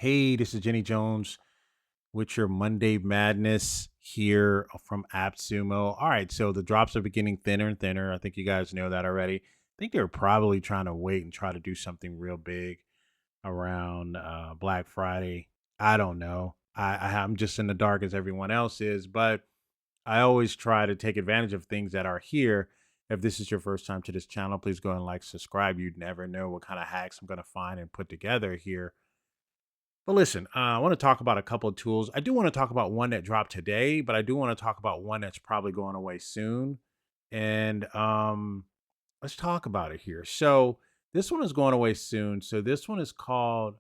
Hey, this is Jenny Jones with your Monday Madness here from AppSumo. All right, so the drops are getting thinner and thinner. I think you guys know that already. I think they're probably trying to wait and try to do something real big around Black Friday. I don't know. I'm just in the dark as everyone else is, but I always try to take advantage of things that are here. If this is your first time to this channel, please go and like, subscribe. You'd never know what kind of hacks I'm going to find and put together here. But listen, I want to talk about a couple of tools. I do want to talk about one that dropped today, but I do want to talk about one that's probably going away soon. And let's talk about it here. So this one is going away soon. So this one is called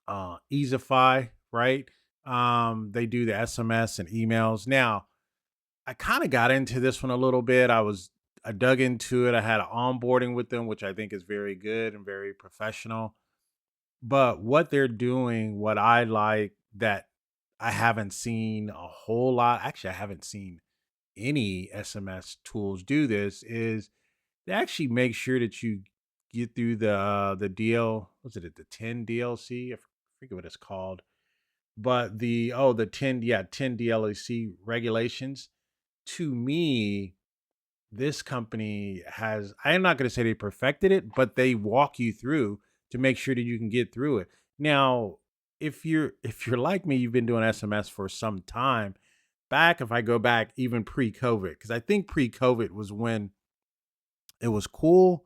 Easify, right? They do the SMS and emails. Now, I kind of got into this one a little bit. I dug into it. I had an onboarding with them, which I think is very good and very professional. But what they're doing, what I like that I haven't seen a whole lot, actually, I haven't seen any SMS tools do this, is they actually make sure that you get through the deal. Was it the 10 DLC? Forget what it's called. But the 10, yeah, 10 DLC regulations. To me, this company has, I am not going to say they perfected it, but they walk you through to make sure that you can get through it. Now, if you're like me, you've been doing SMS for some time. Back, if I go back even pre-COVID, because I think pre-COVID was when it was cool,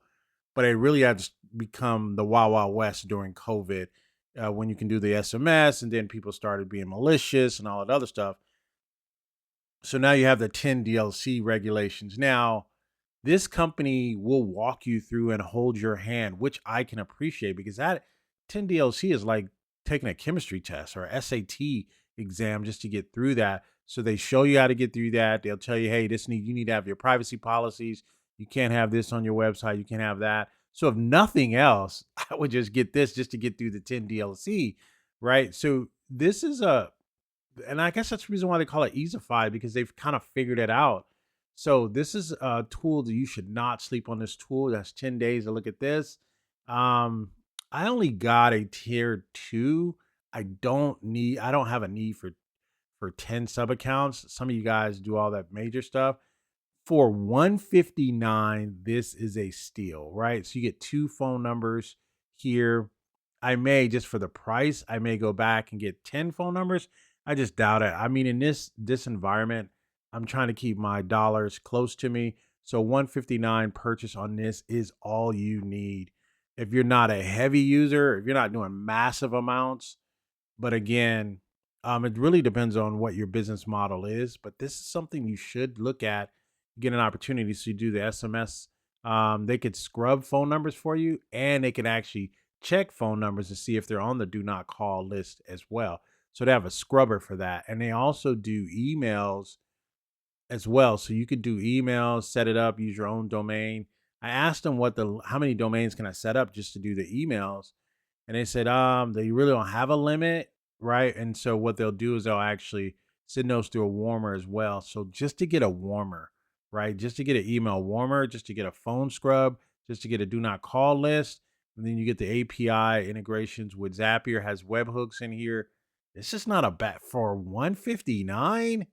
but it really had become the Wild Wild West during COVID, when you can do the SMS, and then people started being malicious and all that other stuff. So now you have the 10 DLC regulations. Now, this company will walk you through and hold your hand, which I can appreciate because that 10 DLC is like taking a chemistry test or SAT exam just to get through that. So they show you how to get through that. They'll tell you, hey, you need to have your privacy policies. You can't have this on your website. You can't have that. So if nothing else, I would just get this just to get through the 10 DLC, right? So this is a and I guess that's the reason why they call it Easify because they've kind of figured it out. So this is a tool that you should not sleep on this tool. That's 10 days to look at this. Um, I only got a tier two. I don't have a need for 10 sub accounts. Some of you guys do all that major stuff. For 159, this is a steal, right? So you get two phone numbers here. I may just for the price, I may go back and get 10 phone numbers. I just doubt it. I mean, in this environment, I'm trying to keep my dollars close to me. So 159 purchase on this is all you need. If you're not a heavy user, if you're not doing massive amounts, but again, it really depends on what your business model is. But this is something you should look at. Get an opportunity to do the SMS. They could scrub phone numbers for you, and they can actually check phone numbers to see if they're on the do not call list as well. So they have a scrubber for that, and they also do emails as well. So you could do emails, set it up, use your own domain. I asked them how many domains can I set up just to do the emails, and they said they really don't have a limit, right? And so what they'll do is they'll actually send those through a warmer as well. So just to get a warmer, right? Just to get an email warmer, just to get a phone scrub, just to get a do not call list, and then you get the API integrations with Zapier, has webhooks in here. It's just not a bad for 159.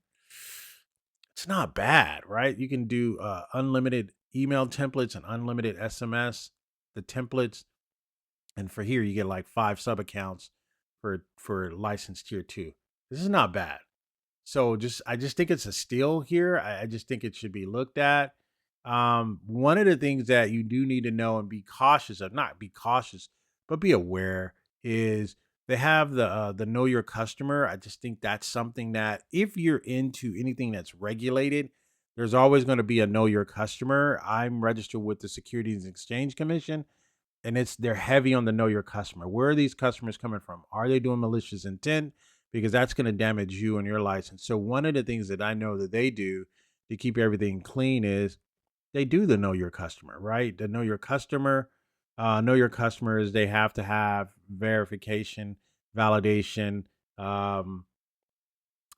It's not bad, right? You can do unlimited email templates and unlimited SMS. The templates, and for here you get like 5 sub accounts for license tier 2. This is not bad. So I just think it's a steal here. I just think it should be looked at. One of the things that you do need to know and be cautious of, not be cautious, but be aware, is they have the know your customer. I just think that's something that if you're into anything that's regulated, there's always going to be a know your customer. I'm registered with the Securities and Exchange Commission, and they're heavy on the know your customer. Where are these customers coming from? Are they doing malicious intent? Because that's going to damage you and your license. So one of the things that I know that they do to keep everything clean is they do the know your customer, right? The know your customer, know your customers. They have to have verification, validation,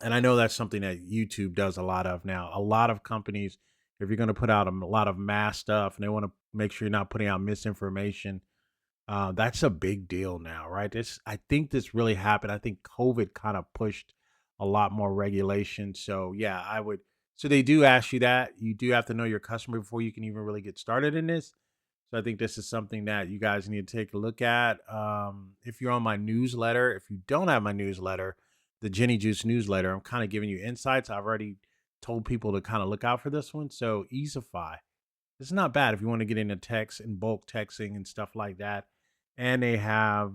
and I know that's something that YouTube does a lot of now. A lot of companies, if you're going to put out a lot of mass stuff and they want to make sure you're not putting out misinformation, That's a big deal now, right? I think this really happened. I think COVID kind of pushed a lot more regulation. So yeah, I would. So they do ask you that. You do have to know your customer before you can even really get started in this. So I think this is something that you guys need to take a look at. If you're on my newsletter, if you don't have my newsletter, the Jenny Juice newsletter, I'm kind of giving you insights. I've already told people to kind of look out for this one. So Easify, it's not bad if you want to get into text and bulk texting and stuff like that. And they have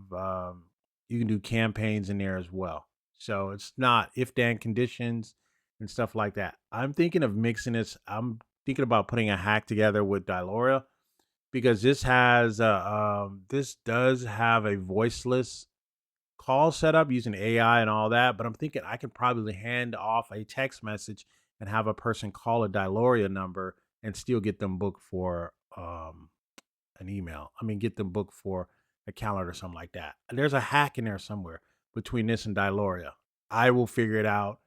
you can do campaigns in there as well. So it's not if then conditions and stuff like that. I'm thinking of mixing this. I'm thinking about putting a hack together with Dilora because this does have a voiceless call set up using AI and all that. But I'm thinking I could probably hand off a text message and have a person call a Diloria number and still get them booked for an email. I mean, get them booked for a calendar or something like that. There's a hack in there somewhere between this and Diloria. I will figure it out,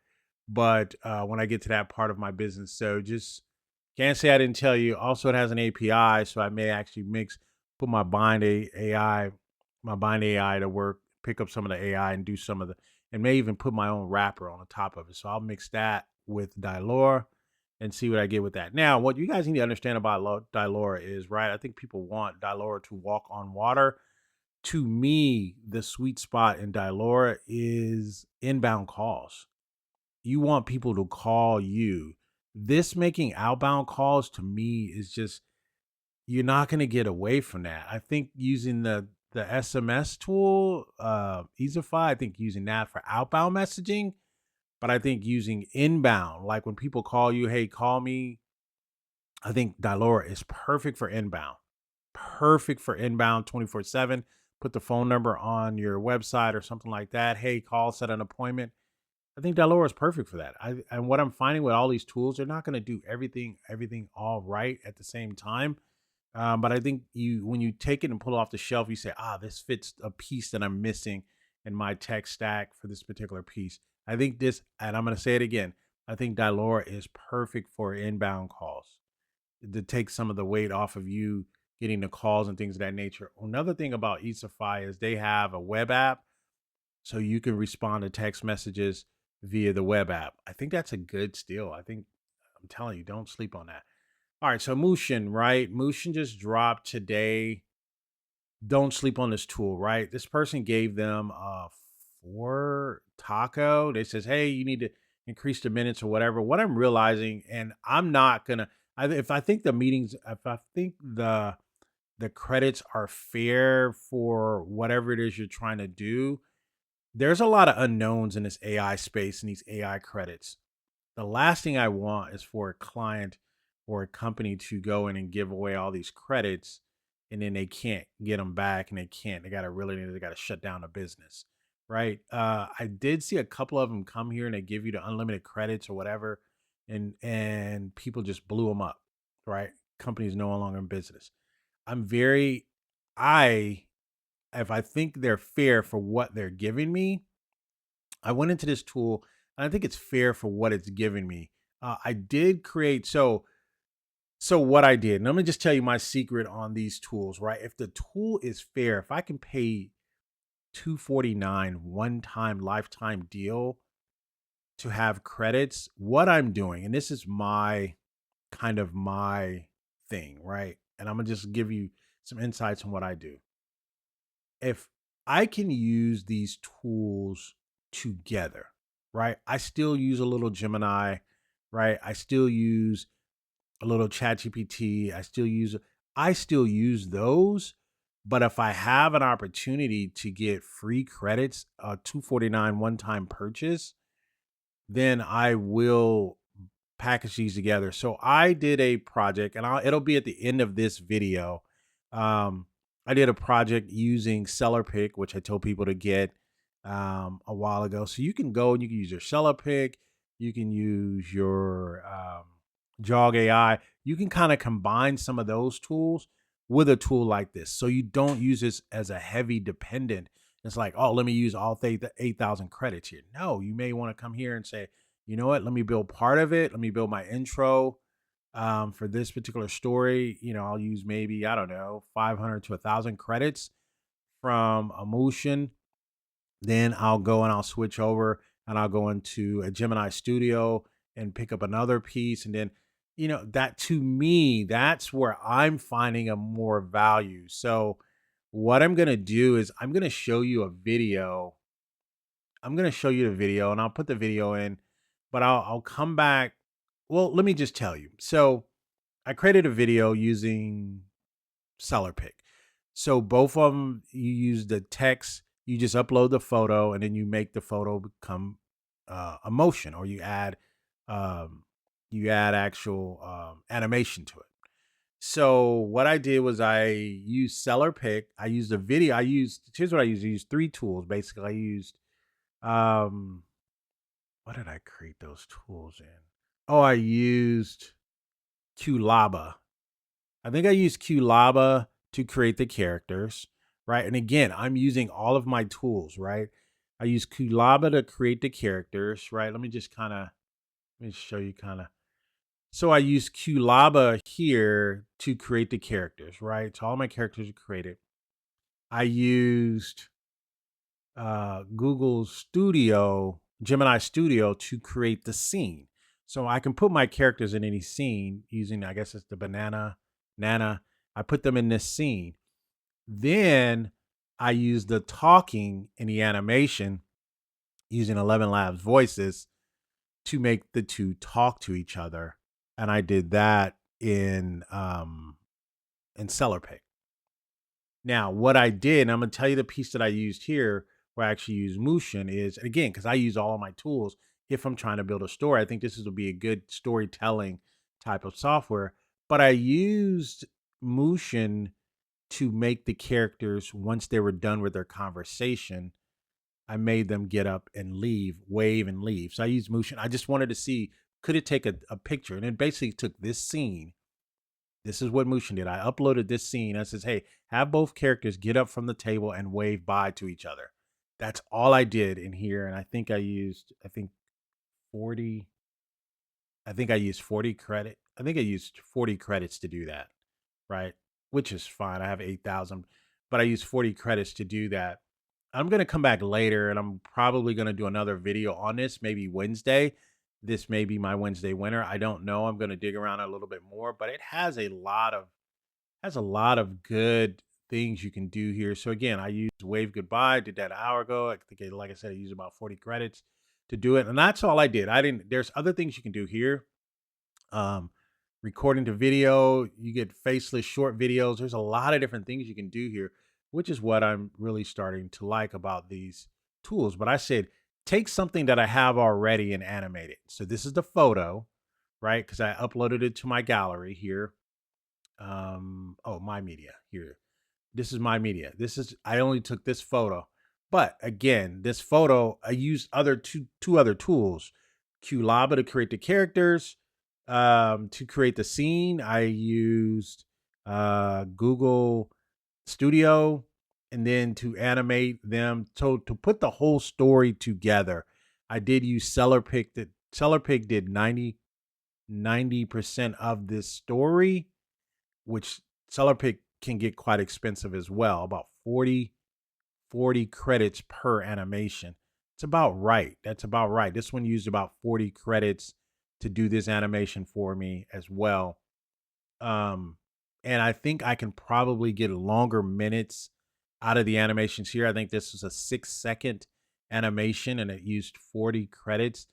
but when I get to that part of my business, so just can't say I didn't tell you. Also, it has an API, so I may actually put my bind AI to work, pick up some of the AI and do some of the, and may even put my own wrapper on the top of it. So I'll mix that with Dilora and see what I get with that. Now, what you guys need to understand about Dilora is, right, I think people want Dilora to walk on water. To me, the sweet spot in Dilora is inbound calls. You want people to call you. This making outbound calls to me is just, you're not going to get away from that. I think using the SMS tool, Easify, I think using that for outbound messaging, but I think using inbound, like when people call you, hey, call me, I think Dilora is perfect for inbound. Perfect for inbound 24/7. Put the phone number on your website or something like that. Hey, call, set an appointment. I think Dilora is perfect for that. And what I'm finding with all these tools, they're not going to do everything all right at the same time. But I think when you take it and pull it off the shelf, you say, this fits a piece that I'm missing in my tech stack for this particular piece. I think this, and I'm going to say it again, I think Dilora is perfect for inbound calls to take some of the weight off of you getting the calls and things of that nature. Another thing about Easify is they have a web app, so you can respond to text messages via the web app. I think that's a good steal. I'm telling you, don't sleep on that. All right, so Mootion, right? Mootion just dropped today. Don't sleep on this tool, right? This person gave them a 4 taco. They says, hey, you need to increase the minutes or whatever. What I'm realizing, and I'm not gonna, if I think if I think the credits are fair for whatever it is you're trying to do, there's a lot of unknowns in this AI space and these AI credits. The last thing I want is for a client or a company to go in and give away all these credits and then they can't get them back and they got to shut down the business. Right. I did see a couple of them come here and they give you the unlimited credits or whatever. And people just blew them up. Right. Companies no longer in business. I'm very, I, if I think they're fair for what they're giving me, I went into this tool and I think it's fair for what it's giving me. I did create so what I did, and let me just tell you my secret on these tools, right? If the tool is fair, if I can pay 249 one-time lifetime deal to have credits, what I'm doing, and this is my kind of my thing, right? And I'm gonna just give you some insights on what I do. If I can use these tools together, right? I still use a little Gemini, right? I still use a little ChatGPT. I still use those. But if I have an opportunity to get free credits, a 249 one-time purchase, then I will package these together. So I did a project, and it'll be at the end of this video. I did a project using Seller Pick, which I told people to get a while ago. So you can go and you can use your Seller Pick, you can use your Jog AI. You can kind of combine some of those tools with a tool like this, so you don't use this as a heavy dependent. It's like, oh, let me use all 8,000 credits here. No, you may want to come here and say, you know what, let me build part of it. Let me build my intro for this particular story. I'll use maybe, I don't know, 500 to 1,000 credits. from a Mootion, then I'll go and I'll switch over and I'll go into a Gemini Studio and pick up another piece. And then, that to me, that's where I'm finding a more value. So, what I'm going to do is I'm going to show you a video. I'm going to show you the video and I'll put the video in, but I'll come back. Well, let me just tell you. So, I created a video using seller pick. So both of them, you use the text, you just upload the photo, and then you make the photo become a motion, or um, you add actual animation to it. So what I did was I used seller pick. I used a video. Here's what I used. I used three tools basically. I used um, what did I create those tools in? Oh, I used Qlaba. I think I used Qlaba to create the characters, right? And again, I'm using all of my tools, right? I use Qlaba to create the characters, right? Let me show you kind of. So I use Qlaba here to create the characters, right? So all my characters are created. I used Google Studio, Gemini Studio to create the scene. So I can put my characters in any scene using, I guess it's the Nana. I put them in this scene. Then I use the talking and the animation using 11 Labs voices to make the two talk to each other. And I did that in SellerPick. Now, what I did, and I'm gonna tell you the piece that I used here, where I actually use Mootion, is again because I use all of my tools. If I'm trying to build a story, I think this will be a good storytelling type of software. But I used Mootion to make the characters, once they were done with their conversation, I made them get up and leave, wave and leave. So I used Mootion. I just wanted to see, could it take a picture? And it basically took this scene. This is what Mootion did. I uploaded this scene. I says, hey, have both characters get up from the table and wave bye to each other. That's all I did in here. And I think I used, 40, I think I used 40 credit. I think I used 40 credits to do that, right? Which is fine. I have 8,000, but I used 40 credits to do that. I'm going to come back later and I'm probably going to do another video on this, maybe Wednesday. This may be my Wednesday winner. I don't know. I'm going to dig around a little bit more, but it has a lot of good things you can do here. So again, I used Wave Goodbye, did that an hour ago. I think, like I said, I used about 40 credits to do it. And that's all I did. There's other things you can do here. Um, Recording to video, you get faceless short videos. There's a lot of different things you can do here, which is what I'm really starting to like about these tools. But I said, take something that I have already and animate it. So this is the photo, right? Because I uploaded it to my gallery here. My media here. This is my media. I only took this photo. But again, this photo, I used two other tools. Qlaba to create the characters. To create the scene, I used Google Studio, and then to animate them. So to put the whole story together, I did use SellerPick. That SellerPick did 90% of this story, which SellerPick can get quite expensive as well, about 40 credits per animation. It's about right. That's about right. This one used about 40 credits to do this animation for me as well. Um, and I think I can probably get longer minutes out of the animations here. I think this is a 6-second animation and it used 40 credits.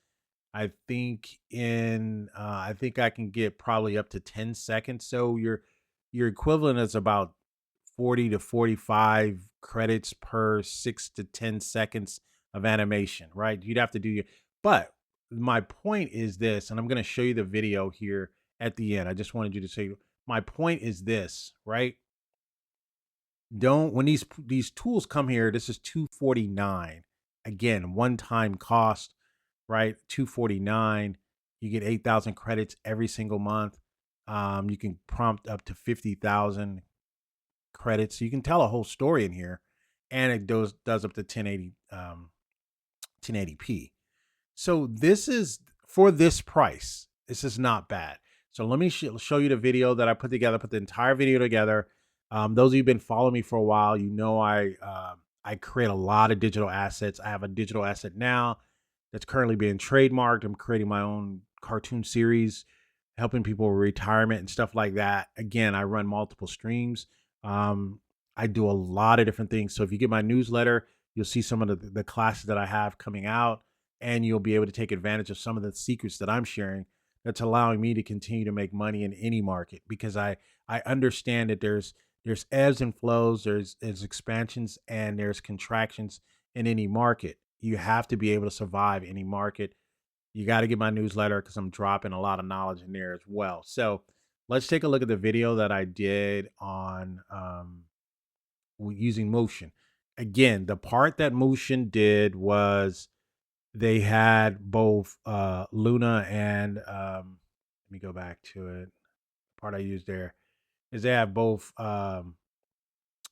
I think I can get probably up to 10 seconds. So your equivalent is about 40 to 45 credits per 6 to 10 seconds of animation, right? You'd have to do but my point is this, and I'm going to show you the video here at the end. I just wanted you to say, my point is this, right? When these tools come here, this is $249. Again, one-time cost, right? $249. You get 8,000 credits every single month. You can prompt up to 50,000 credits. So you can tell a whole story in here, and it does up to 1080p. So this is, for this price, this is not bad. So let me show you the video that I put together. Put the entire video together. Those of you who've been following me for a while, you know I create a lot of digital assets. I have a digital asset now that's currently being trademarked. I'm creating my own cartoon series, helping people with retirement and stuff like that. Again, I run multiple streams. Um, I do a lot of different things. So if you get my newsletter, you'll see some of the classes that I have coming out, and you'll be able to take advantage of some of the secrets that I'm sharing that's allowing me to continue to make money in any market, because I understand that there's ebbs and flows, there's expansions and there's contractions in any market. You have to be able to survive any market. You got to get my newsletter because I'm dropping a lot of knowledge in there as well. So let's take a look at the video that I did on using Mootion. Again, the part that Mootion did was they had both Luna and let me go back to it. The part I used there is they have both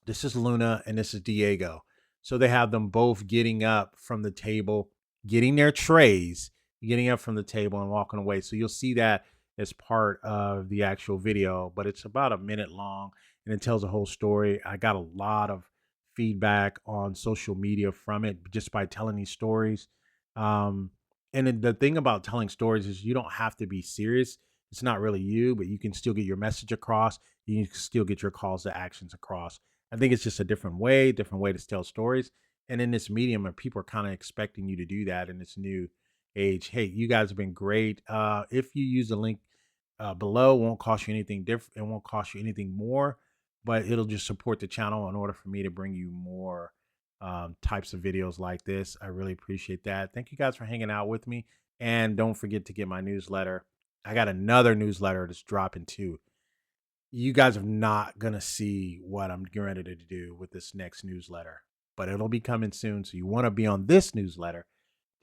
this is Luna and this is Diego. So they have them both getting up from the table, getting their trays, getting up from the table and walking away. So you'll see that as part of the actual video, but it's about a minute long and it tells a whole story. I got a lot of feedback on social media from it just by telling these stories. And then the thing about telling stories is you don't have to be serious. It's not really you, but you can still get your message across. You can still get your calls to actions across. I think it's just a different way to tell stories. And in this medium, where people are kind of expecting you to do that in this new age. Hey, you guys have been great. If you use the link below, it won't cost you anything different. It won't cost you anything more, but it'll just support the channel in order for me to bring you more types of videos like this. I really appreciate that. Thank you guys for hanging out with me. And don't forget to get my newsletter. I got another newsletter that's dropping too. You guys are not going to see what I'm getting ready to do with this next newsletter, but it'll be coming soon. So you want to be on this newsletter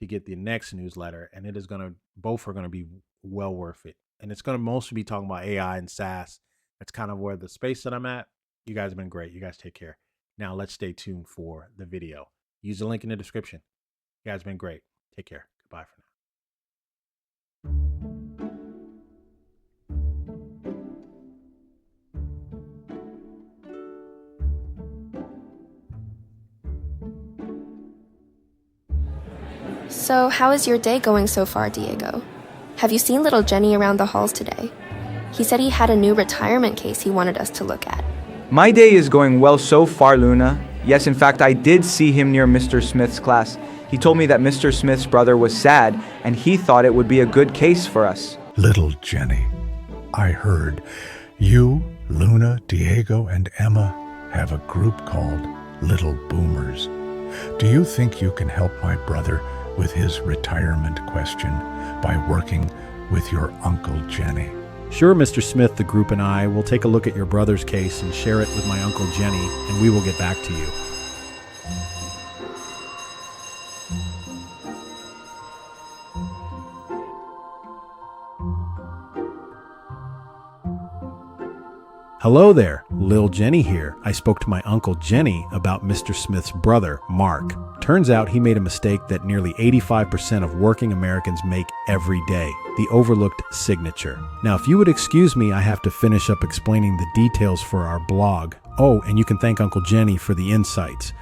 to get the next newsletter, and it is going to, both are going to be well worth it. And it's going to mostly be talking about AI and SaaS. That's kind of where the space that I'm at. You guys have been great. You guys take care. Now let's stay tuned for the video. Use the link in the description. You guys have been great. Take care. Goodbye for now. So, how is your day going so far, Diego? Have you seen little Jenny around the halls today? He said he had a new retirement case he wanted us to look at. My day is going well so far, Luna. Yes, in fact, I did see him near Mr. Smith's class. He told me that Mr. Smith's brother was sad, and he thought it would be a good case for us. Little Jenny, I heard you, Luna, Diego, and Emma have a group called Little Boomers. Do you think you can help my brother with his retirement question by working with your Uncle Jenny? Sure, Mr. Smith, the group and I will take a look at your brother's case and share it with my Uncle Jenny, and we will get back to you. Hello there, Lil Jenny here. I spoke to my Uncle Jenny about Mr. Smith's brother, Mark. Turns out he made a mistake that nearly 85% of working Americans make every day, the overlooked signature. Now, if you would excuse me, I have to finish up explaining the details for our blog. Oh, and you can thank Uncle Jenny for the insights.